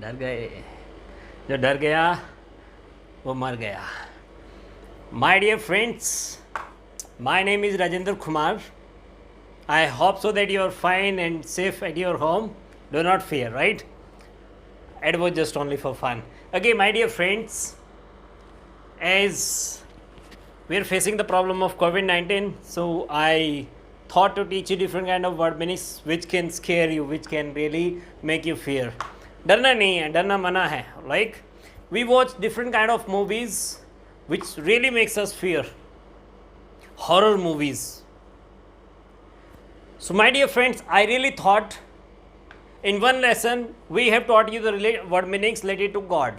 डर गए, जो डर गया वो मर गया. My dear friends, my name is Rajendra Kumar. I hope so that you are fine and safe at your home. Do not fear, right? It was just only for fun. Okay, my dear friends, as we are facing the problem of COVID-19, so I thought to teach you different kind of word meanings which can scare you, which can really make you fear. डरना नहीं है, डरना मना है. Like we watch different kind of movies which really makes us fear. Horror movies. So my dear friends, I really thought in one lesson we have taught you the word meanings related to God.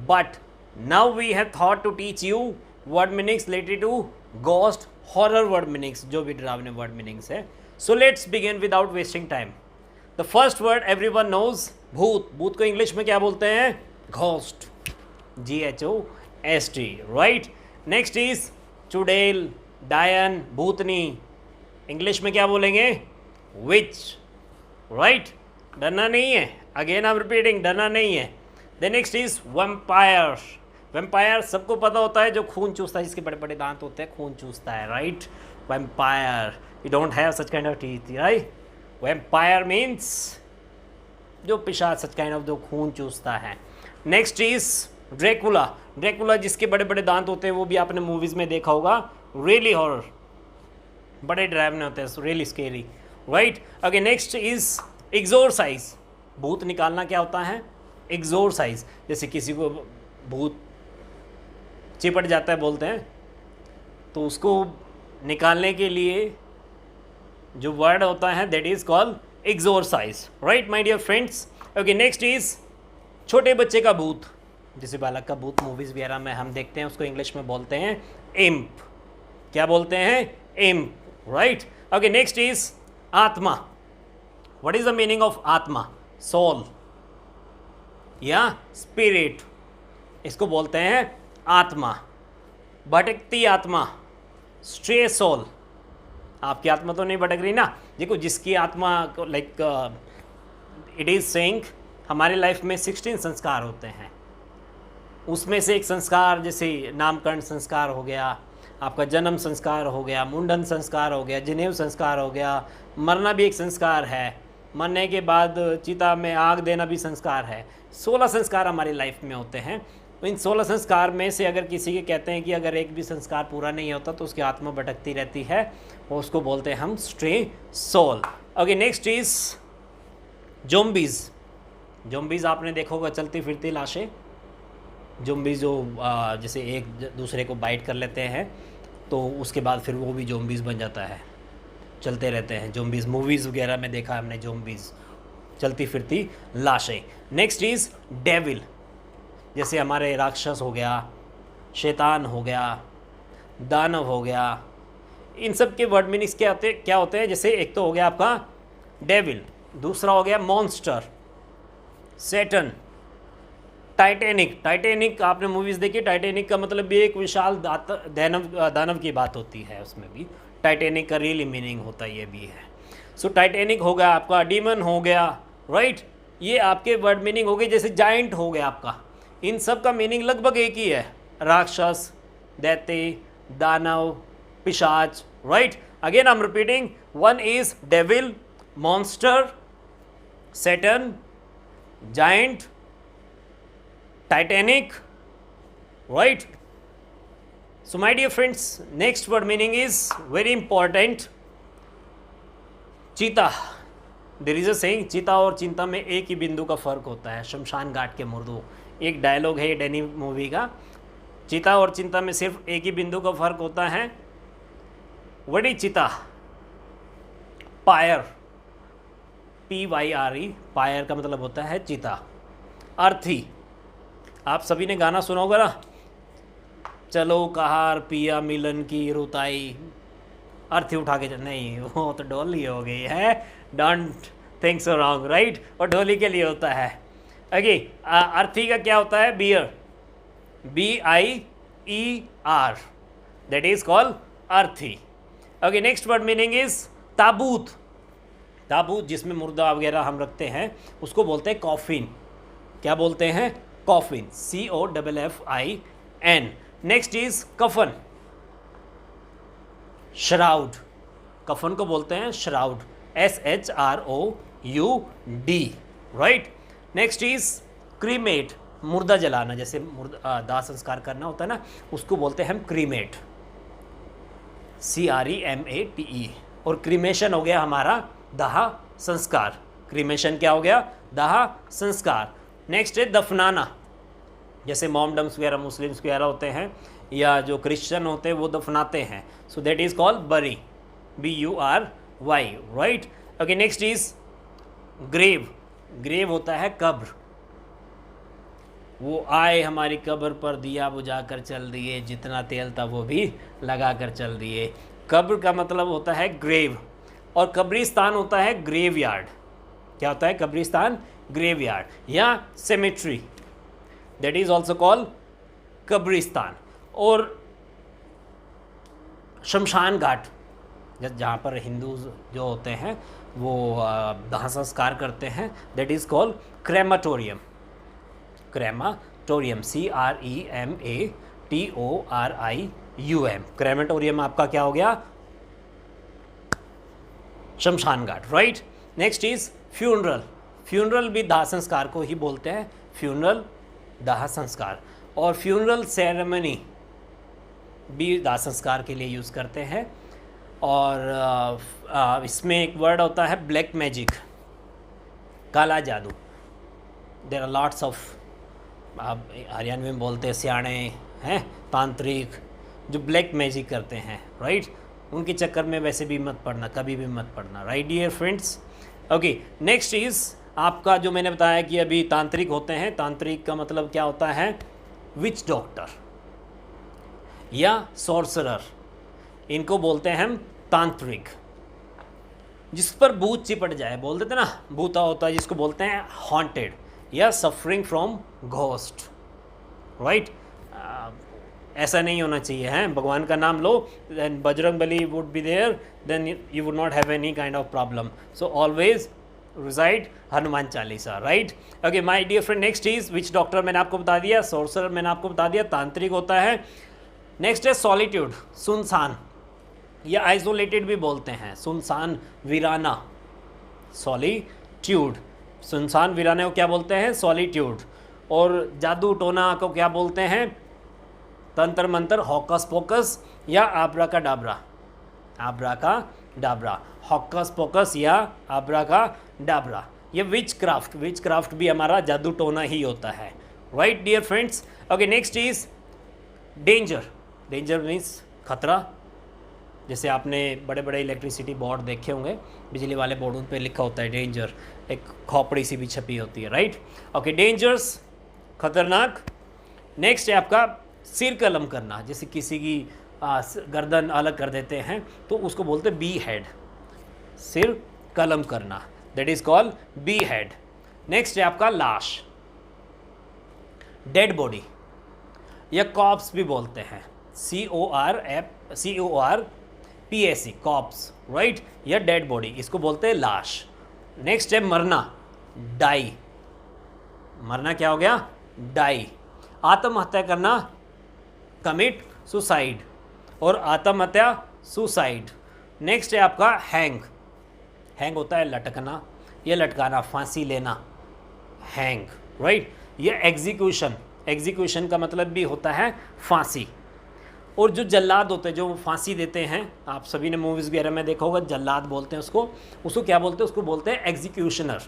But now we have thought to teach you word meanings related to ghost, horror word meanings, जो भी डरावने word meanings है. So let's begin without wasting time. The first word everyone knows, भूत. भूत को English में क्या बोलते हैं? Ghost. Ghost, right? Next is चुड़ैल, डायन, भूतनी. इंग्लिश में क्या बोलेंगे? Witch, right? डरना नहीं है. Again I'm repeating, डरना नहीं है. The next is vampire. Vampire सबको पता होता है, जो खून चूसता है, जिसके बड़े बड़े दांत होते हैं, खून चूसता है, right? Vampire. You don't have such kind of teeth, right? Vampire means जो पिशाच, such kind of जो खून चूसता है. Next is Dracula. ड्रैकुला जिसके बड़े बड़े दांत होते हैं, वो भी आपने मूवीज़ में देखा होगा. Really horror. बड़े डरावने होते हैं, really scary, right? Okay, next is exorcise. भूत निकालना क्या होता है? Exorcise. जैसे किसी को भूत चिपट जाता है बोलते हैं, तो उसको निकालने के लिए जो वर्ड होता है that is called exorcise, right my dear friends. Okay, next is छोटे बच्चे का भूत. जैसे बालक का भूत मूवीज वगैरह में हम देखते हैं, उसको इंग्लिश में बोलते हैं इम्प. क्या बोलते हैं? Imp, right. Okay, next is आत्मा. What is the meaning of आत्मा? सोल या स्पिरिट, इसको बोलते हैं आत्मा. भटकती आत्मा, स्ट्रे सोल. आपकी आत्मा तो नहीं भटक रही ना. देखो, जिसकी आत्मा लाइक इट इज़ सेइंग हमारे लाइफ में 16 संस्कार होते हैं. उसमें से एक संस्कार जैसे नामकरण संस्कार हो गया, आपका जन्म संस्कार हो गया, मुंडन संस्कार हो गया, जनेऊ संस्कार हो गया, मरना भी एक संस्कार है, मरने के बाद चिता में आग देना भी संस्कार है. 16 संस्कार हमारी लाइफ में होते हैं. तो इन 16 संस्कार में से अगर किसी के कहते हैं कि अगर एक भी संस्कार पूरा नहीं होता तो उसकी आत्मा भटकती रहती है, और उसको बोलते हैं हम stray soul. Okay, next is zombies. Zombies आपने देखा होगा, चलती फिरती लाशें. ज़ॉम्बीज़ जो जैसे एक दूसरे को बाइट कर लेते हैं, तो उसके बाद फिर वो भी ज़ॉम्बीज़ बन जाता है, चलते रहते हैं. ज़ॉम्बीज़ मूवीज़ वगैरह में देखा हमने, ज़ॉम्बीज़ चलती फिरती लाशें. Next is devil. जैसे हमारे राक्षस हो गया, शैतान हो गया, दानव हो गया. इन सब के वर्ड मीनिंग्स क्या होते हैं? जैसे एक तो हो गया आपका डेविल, दूसरा हो गया मॉन्स्टर, सैटन, टाइटैनिक. टाइटैनिक आपने मूवीज़ देखी. टाइटैनिक का मतलब भी एक विशाल दानव की बात होती है. उसमें भी टाइटैनिक का रियली मीनिंग होता है, ये भी है. सो टाइटैनिक हो गया आपका, डीमन हो गया, राइट. ये आपके वर्ड मीनिंग हो गए. जैसे जाइंट हो गया आपका. इन सब का मीनिंग लगभग एक ही है, राक्षस, दैत्य, दानव, पिशाच, right. Again I am repeating, one is devil, monster, satan, giant, titanic, right. So my dear friends, next word meaning is very important, चीता. देयर इज अ सेइंग, चीता और चिंता में एक ही बिंदु का फर्क होता है, शमशान घाट के मुर्दों. एक डायलॉग है डैनी मूवी का, चिता और चिंता में सिर्फ एक ही बिंदु का फर्क होता है. व्हाट इज चिता? पायर, PYRE, पायर का मतलब होता है चिता. अर्थी, आप सभी ने गाना सुना होगा ना, चलो कहार पिया मिलन की रुताई. अर्थी उठा के नहीं, वो तो ढोली हो गई है. Don't think so wrong, right. और ढोली के लिए होता है. ओके, अर्थी का क्या होता है? Bier, BIER, that is called अर्थी। Okay, next word meaning is ताबूत। ताबूत जिसमें मुर्दा वगैरह हम रखते हैं उसको बोलते हैं कॉफिन। क्या बोलते हैं? Coffin, COFFIN। नेक्स्ट इज कफन, श्राउड। कफन को बोलते हैं shroud, SHROUD, right. Next is cremate, मुर्दा जलाना, जैसे मुर्दा दाह संस्कार करना होता है ना, उसको बोलते हैं हम क्रीमेट, CREMATE। और क्रीमेशन हो गया हमारा दाह संस्कार। क्रीमेशन क्या हो गया? दाह संस्कार। नेक्स्ट है दफनाना, जैसे मोमडम्स वगैरह मुस्लिम्स वगैरह होते हैं या जो क्रिश्चियन होते हैं वो दफनाते हैं, so that is called bury, BURY, right. Okay, next is grave. Grave होता है कब्र। वो आए हमारी कब्र पर दिया बुझा कर चल दिए, जितना तेल था वो भी लगा कर चल दिए। कब्र का मतलब होता है ग्रेव, और कब्रिस्तान होता है ग्रेवयार्ड। क्या होता है? कब्रिस्तान, ग्रेवयार्ड, या cemetery, that is also called कब्रिस्तान। और शमशान घाट, जहाँ पर हिंदू जो होते हैं वो दाह संस्कार करते हैं, that is called crematorium. Crematorium, CREMATORIUM। Crematorium आपका क्या हो गया? शमशान घाट, right. Next is funeral. Funeral भी दाह संस्कार को ही बोलते हैं, फ्यूनरल, दाह संस्कार। और फ्यूनरल सेरेमनी भी दाह संस्कार के लिए यूज़ करते हैं। और इसमें एक वर्ड होता है ब्लैक मैजिक, काला जादू। देयर आर लॉट्स ऑफ, आप हरियाणवी में बोलते हैं सियाणे हैं, तांत्रिक, जो ब्लैक मैजिक करते हैं, राइट। उनके चक्कर में वैसे भी मत पड़ना, कभी भी मत पड़ना, right dear friends. Okay, next is आपका जो मैंने बताया कि अभी तांत्रिक होते हैं। तांत्रिक का मतलब क्या होता है? विच डॉक्टर या सॉर्सरर, इनको बोलते हैं हम तांत्रिक। जिस पर भूत चिपट जाए, बोल देते ना, भूता होता है, जिसको बोलते हैं हॉन्टेड या सफरिंग फ्रॉम घोस्ट, राइट। ऐसा नहीं होना चाहिए, हैं। भगवान का नाम लो, then Bajrang Bali would be there, then you would not have any kind of problem. So always recite Hanuman Chalisa, right. Okay my dear friend, next is witch doctor मैंने आपको बता दिया, सॉर्सरर मैंने आपको बता दिया, तांत्रिक होता है। नेक्स्ट है सॉलिट्यूड, सुनसान या आइसोलेटेड भी बोलते हैं, सुनसान वीराना, सॉलिट्यूड। सुनसान वीराने को क्या बोलते हैं? सॉलिट्यूड। और जादू टोना को क्या बोलते हैं? तंत्र मंत्र, हॉकस पोकस या आब्रा का डाबरा, आब्रा का डाबरा, हॉकस पोकस या आब्रा का डाबरा। ये विच क्राफ्ट, विच क्राफ्ट भी हमारा जादू टोना ही होता है, right dear friends. Okay, next is danger. Danger means खतरा। जैसे आपने बड़े बड़े इलेक्ट्रिसिटी बोर्ड देखे होंगे, बिजली वाले बोर्ड, उन पे लिखा होता है डेंजर, एक खोपड़ी सी भी छपी होती है, राइट। ओके, डेंजर्स, खतरनाक। नेक्स्ट है आपका सिर कलम करना, जैसे किसी की गर्दन अलग कर देते हैं तो उसको बोलते हैं बी हेड, सिर कलम करना, that is called behead. Next है आपका लाश, डेड बॉडी या कॉप्स भी बोलते हैं, CORPS, कॉप्स, राइट, या डेड बॉडी, इसको बोलते हैं लाश। नेक्स्ट है मरना, डाई। मरना क्या हो गया? डाई। आत्महत्या करना, कमिट सुसाइड, और आत्महत्या सुसाइड। नेक्स्ट है आपका हैंग। हैंग होता है लटकना या लटकाना, फांसी लेना, हैंग, राइट। ये एग्जीक्यूशन, एग्जीक्यूशन का मतलब भी होता है फांसी। और जो जल्लाद होते हैं जो फांसी देते हैं, आप सभी ने मूवीज़ वगैरह में देखा होगा, जल्लाद बोलते हैं उसको। उसको क्या बोलते हैं? उसको बोलते हैं एग्जीक्यूशनर।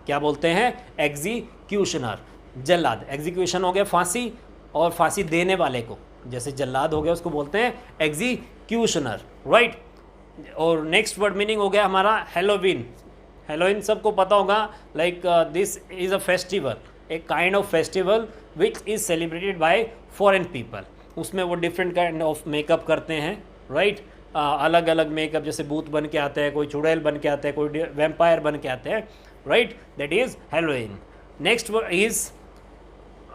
क्या बोलते हैं? एग्जीक्यूशनर, जल्लाद। एग्जीक्यूशन हो गया फांसी, और फांसी देने वाले को, जैसे जल्लाद हो गया, उसको बोलते हैं एग्जीक्यूशनर, राइट। और नेक्स्ट वर्ड मीनिंग हो गया हमारा हेलोवीन। हेलोवीन सबको पता होगा, like this is a festival, a kind of festival which is celebrated by foreign people. उसमें वो डिफरेंट काइंड ऑफ मेकअप करते हैं, राइट। अलग अलग मेकअप, जैसे भूत बन के आते हैं, कोई चुड़ैल बन के आते हैं, कोई वैम्पायर बन के आते हैं, right, that is Halloween. Next is,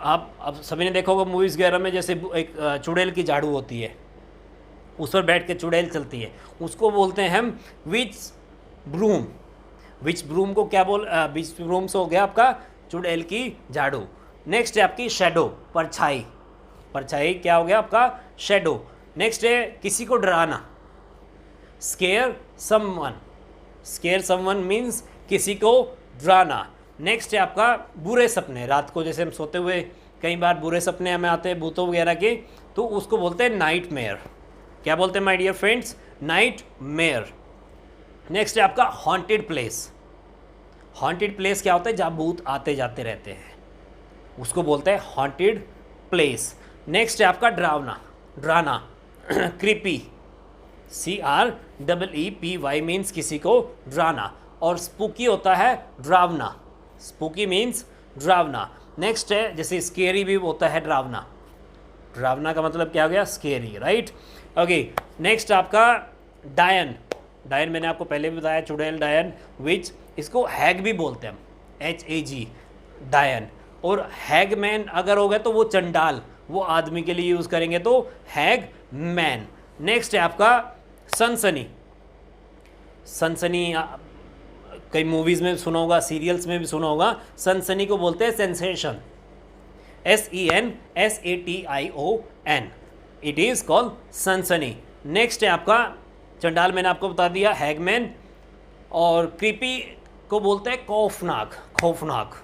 आप अब सभी ने देखा होगा मूवीज़ वगैरह में, जैसे एक चुड़ैल की झाड़ू होती है, उस पर बैठ के चुड़ैल चलती है, उसको बोलते हैं हम विच ब्रूम। विच ब्रूम को क्या विच ब्रूम से हो गया आपका चुड़ैल की झाड़ू। नेक्स्ट है आपकी शेडो, परछाई। परछाई क्या हो गया आपका शेडो। नेक्स्ट है किसी को डराना, scare someone. Scare someone means किसी को डराना। नेक्स्ट है आपका बुरे सपने, रात को जैसे हम सोते हुए कई बार बुरे सपने हमें आते हैं भूतों वगैरह के, तो उसको बोलते हैं नाइट मेयर। क्या बोलते हैं my dear friends? Nightmare. Next है आपका हॉन्टेड प्लेस। हॉन्टेड प्लेस क्या होता है? जहाँ भूत आते जाते रहते हैं, उसको बोलते हैं हॉन्टेड प्लेस। नेक्स्ट है आपका डरावना, डराना, क्रीपी, CREEPY मीन्स किसी को डराना। और स्पूकी होता है डरावना, स्पूकी मीन्स डरावना। नेक्स्ट है जैसे स्केरी भी होता है डरावना, डरावना का मतलब क्या हो गया? Scary, right. ओके, नेक्स्ट आपका डायन। डायन मैंने आपको पहले भी बताया, चुड़ैल डायन, विच इसको हैग भी बोलते हैं हम, HAG, डायन। और हैगमैन अगर हो गया तो वो चंडाल, वो आदमी के लिए यूज़ करेंगे तो हैग मैन। नेक्स्ट है आपका सनसनी। सनसनी कई मूवीज़ में सुना होगा, सीरियल्स में भी सुना होगा। सनसनी को बोलते हैं sensation, SENSATION, it is called सनसनी। नेक्स्ट है आपका चंडाल, मैंने आपको बता दिया, हैगमैन। और क्रीपी को बोलते हैं खौफनाक, खौफनाक,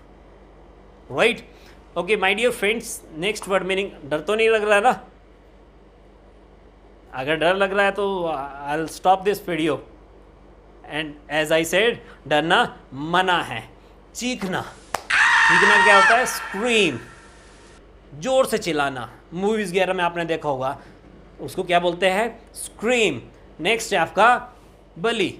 right. Okay my dear friends, next word meaning. डर तो नहीं लग रहा है ना? अगर डर लग रहा है तो I will stop this video. And as I said, डरना मना है। चीखना, चीखना क्या होता है? स्क्रीम, जोर से चिल्लाना। मूवीज़ वगैरह में आपने देखा होगा, उसको क्या बोलते हैं? स्क्रीम। नेक्स्ट है आपका बलि।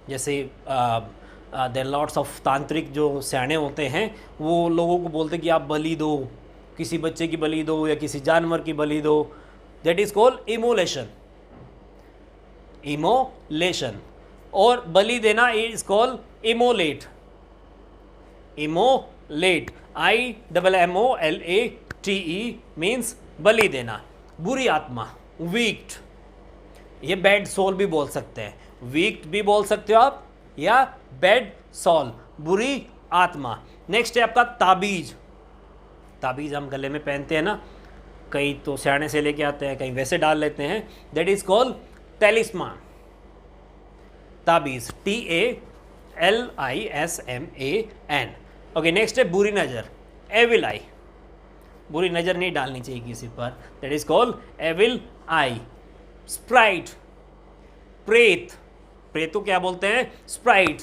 जैसे देयर लॉट्स ऑफ तांत्रिक जो सियाने होते हैं, वो लोगों को बोलते हैं कि आप बलि दो, किसी बच्चे की बलि दो या किसी जानवर की बलि दो। That is called immolation, immolation. और बलि देना is called immolate, immolate, IMMOLATE means बलि देना। बुरी आत्मा, वीक्ड, ये बैड सोल भी बोल सकते हैं, वीक्ड भी बोल सकते हो आप, या बैड सोल, बुरी आत्मा। नेक्स्ट है आपका ताबीज। ताबीज हम गले में पहनते हैं ना, कई तो सियाने से लेके आते हैं, कहीं वैसे डाल लेते हैं। दैट इज कॉल्ड टेलिस्मान, ताबीज, TALISMAN। ओके, नेक्स्ट है बुरी नज़र, एविल आई। बुरी नज़र नहीं डालनी चाहिए किसी पर, that is called evil eye. Sprite, प्रेत, प्रेत को क्या बोलते हैं? स्प्राइट।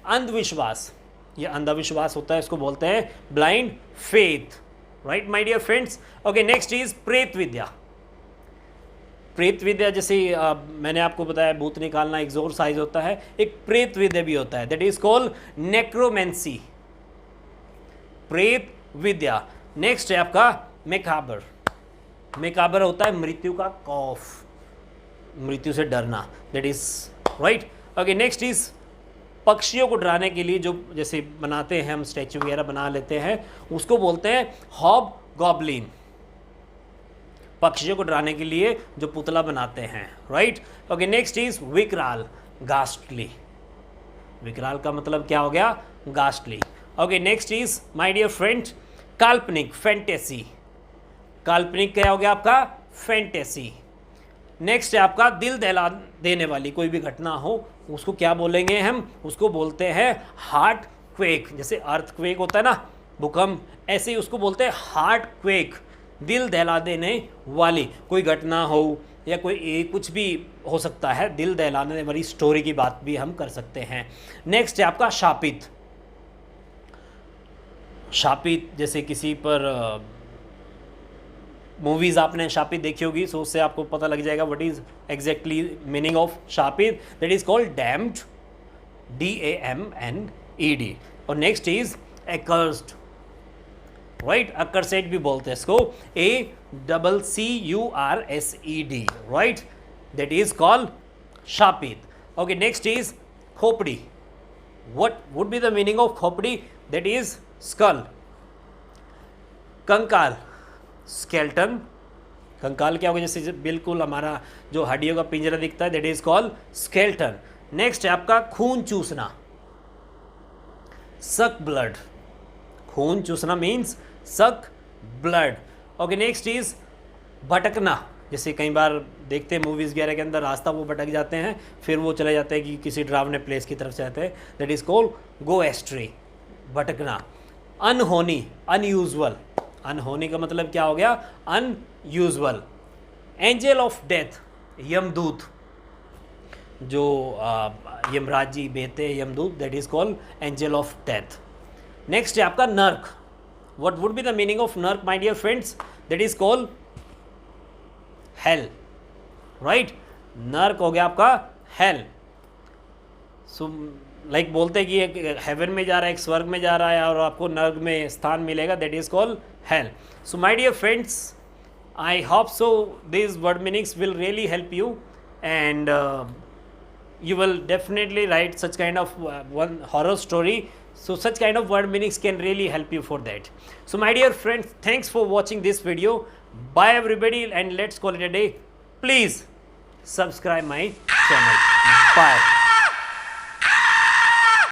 अंधविश्वास, ये अंधविश्वास होता है, इसको बोलते हैं blind faith, right my dear friends. Okay, next is प्रेत विद्या। प्रेत विद्या जैसे मैंने आपको बताया भूत निकालना एक्सोरसाइज होता है, एक प्रेत विद्या भी होता है, दैट इज कॉल्ड नेक्रोमेंसी, प्रेत विद्या। नेक्स्ट है आपका मेकाबर। मेकाबर होता है मृत्यु का खौफ, मृत्यु से डरना, that is right. Okay, next is पक्षियों को डराने के लिए जो जैसे बनाते हैं हम, स्टैचू वगैरह बना लेते हैं, उसको बोलते हैं हॉब गॉबलिन। पक्षियों को डराने के लिए जो पुतला बनाते हैं, राइट। ओके, नेक्स्ट इज विकराल, गास्टली। विकराल का मतलब क्या हो गया? Ghastly. Okay, next is my dear friend काल्पनिक, फैंटेसी। काल्पनिक क्या हो गया आपका? फैंटेसी। नेक्स्ट है आपका दिल दहला देने वाली कोई भी घटना हो, उसको क्या बोलेंगे हम? उसको बोलते हैं हार्ट क्वेक। जैसे अर्थ क्वेक होता है ना, भूकंप, ऐसे ही उसको बोलते हैं हार्ट क्वेक, दिल दहला देने वाली कोई घटना हो या कोई कुछ भी हो सकता है, दिल दहलाने वाली स्टोरी की बात भी हम कर सकते हैं। नेक्स्ट है आपका शापित। शापित जैसे किसी पर मूवीज़ आपने शापित देखी होगी, सो उससे आपको पता लग जाएगा what is exactly meaning of शापित। That is called damned, DAMNED। और next is accursed, right, accursed भी बोलते हैं इसको, ACCURSED, right, that is called शापित। ओके, नेक्स्ट इज खोपड़ी। What would be the meaning of खोपड़ी? That is skull. कंकाल, skeleton, कंकाल क्या होगा, जैसे बिल्कुल हमारा जो हड्डियों का पिंजरा दिखता है, that is called skeleton. Next है आपका खून चूसना, सक ब्लड। खून चूसना मीन्स सक ब्लड। ओके, नेक्स्ट इज भटकना। जैसे कई बार देखते हैं मूवीज़ वगैरह के अंदर, रास्ता वो भटक जाते हैं, फिर वो चले जाते हैं कि किसी डरावने प्लेस की तरफ से आते हैं, that is called go ashtray, भटकना। अनहोनी, अनयूजुअल। अनहोनी का मतलब क्या हो गया, अनयूजुअल। एंजल ऑफ डेथ, यमदूत, जो यमराज जी भेजते हैं यमदूत, that is called angel of death. Next है आपका नर्क। What would be the meaning of नर्क my dear friends, that is called hell, right. नर्क हो गया आपका हेल। सो लाइक बोलते हैं कि एक हेवन में जा रहा है, एक स्वर्ग में जा रहा है, और आपको नर्क में स्थान मिलेगा, that is called hell. So my dear friends, I hope so these word meanings will really help you, and you will definitely write such kind of one horror story. So such kind of word meanings can really help you for that. So my dear friends, thanks for watching this video. Bye everybody, and let's call it a day. Please subscribe my channel. Bye.